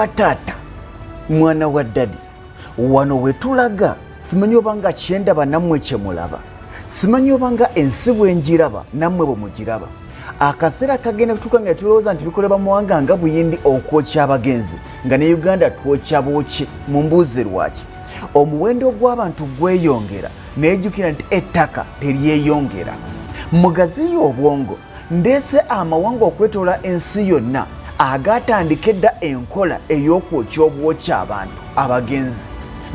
wa taata mwana wa ddadi wano wetulaga simanyi obanga kyendaba nammwe kyemulaba simanyi obanga ensi bwenjiraba nammwe bwe mugiraba akaseera kagenda kutuuka nga tulowooza nti bikolebwa mu mawanga nga buyindi okwokya abagenzi nga ne Uganda twokya bookye mu mbuuze lwaki omuwendo gw'abantu gweyongera nejjukira nti ettaka teryeyongera mu Gaziya Obwongo ndeese amawanga okwetoola ensi yonna agatandika edda enkola ey'okwokya obwokya abantu abagenzi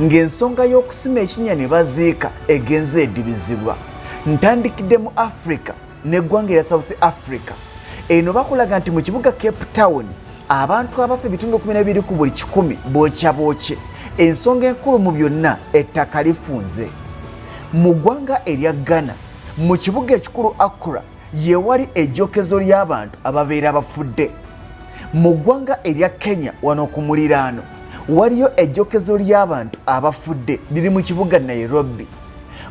ng'ensonga y'okusima ekinnya ne baziika egenze edibizibwa ntandikidde mu Africa n'eggwanga erya South Africa eno bakulaga nti mu kibuga Cape Town abantu abafa ebitundu 12 ku buli 100 bookya bookye ensonga enkulu mu byonna ettaka lifunze mu ggwanga erya Ghana mu kibuga ekikulu Accra yewali ejjokezo ly'abantu ababeera bafudde mu ggwanga erya Kenya wano ku muliraano waliyo ejjokezo ly'abantu abafudde liri mu kibuga Nairobi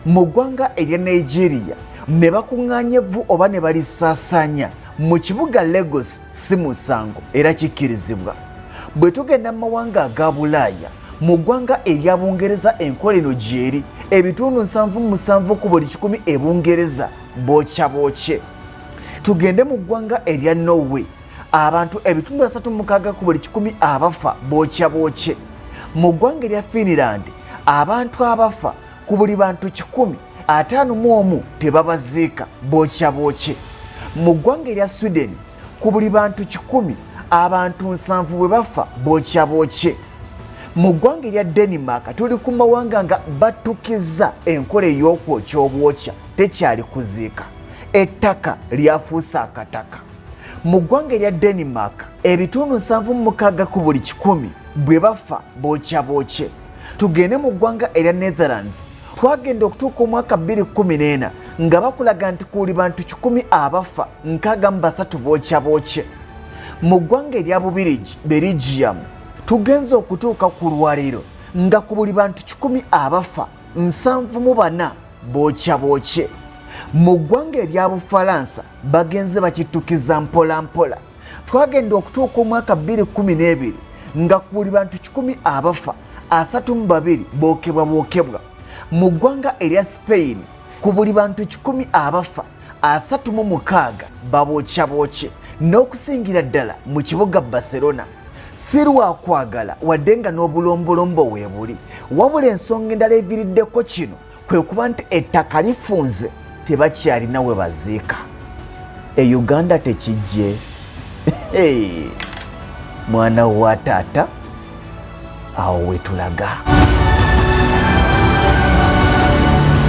mu ggwanga erya Nigeria ne bakuŋŋaanya evvu oba ne balisaasaanya mu kibuga Lagos si musango era kikkirizibwa bwe tugenda mu mawanga aga Bulaaya mu ggwanga erya Bungereza enkola eno gyeri ebitundu 77 ku buli 100 e Bungereza bookya bookye tugende mu ggwanga erya Norway abantu ebitundu 36 ku buli 100 abafa bookya bookye mu ggwanga erya Finland abantu abafa ku buli bantu 151 tebabaziika bookya bookye mu ggwanga erya Sweden ku buli bantu 100 abantu 7 bwe bafa bookya bookye mu ggwanga erya Denmark tuli ku mawanga nga batukiza enkola ey'okwokya obwokya tekyali kuziika ettaka lyafuuse akataka mu ggwanga erya Denmark ebitundu 76 ku buli 100 bwe bafa bookya bookye tugende mu ggwanga erya Netherlands twagenda okutuuka omwaka 2014 nga bakulaga nti ku buli bantu 100 abafa 63 bookya bookye mu ggwanga erya Bubirigi Belgium tugenze okutuuka ku lwaleero nga ku buli bantu 100 abafa 74 bookya bookye mu ggwanga erya Bufalansa bagenze bakitukiza mpola mpola twagenda okutuuka omwaka 2012 nga ku buli bantu 100 abafa 32 bookebwa mu ggwanga erya Spain ku buli bantu 100 abafa 36 babookya bookye n'okusingira ddala mu kibuga Barcelona si lwakwagala wadde nga n'obulombolombo weebuli wabula ensonga endala eviiriddeko kino kwe kuba nti ettaka lifunze tebakyalina we baziika e Uganda tekijje mwana wa taata awo wetulaga.